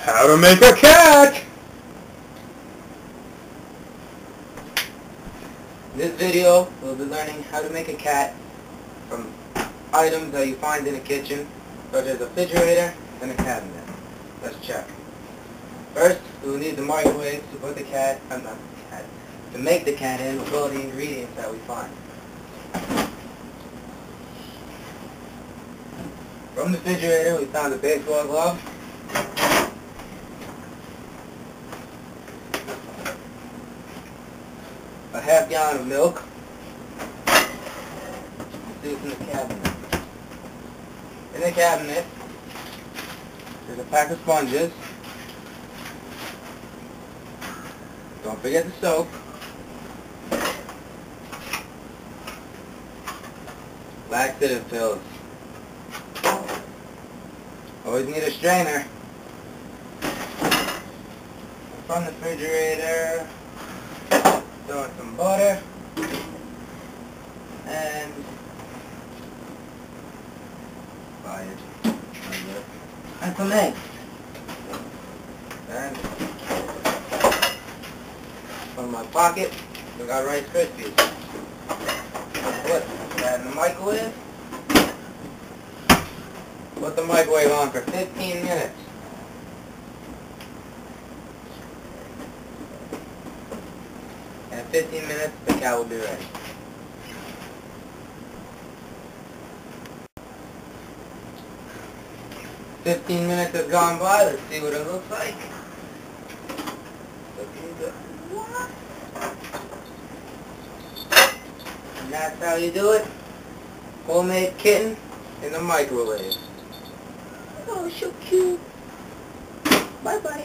How to make a cat! In this video, we'll be learning how to make a cat from items that you find in a kitchen, such as a refrigerator and a cabinet. Let's check. First, we will need the microwave to put the cat, to make the cat in with all the ingredients that we find. From the refrigerator, we found a baseball glove, a half gallon of milk. Let's see what's in the cabinet. In the cabinet, there's a pack of sponges. Don't forget the soap. Laxative pills. Always need a strainer. From the refrigerator, throw in some butter and some eggs. And from my pocket, we got Rice Krispies. Put that in the microwave. Put the microwave on for 15 minutes. And in 15 minutes, the cat will be ready. "15 minutes have gone by. Let's see what it looks like. Looking good. What? And that's how you do it. Homemade kitten in the microwave. Oh, so cute. Bye-bye.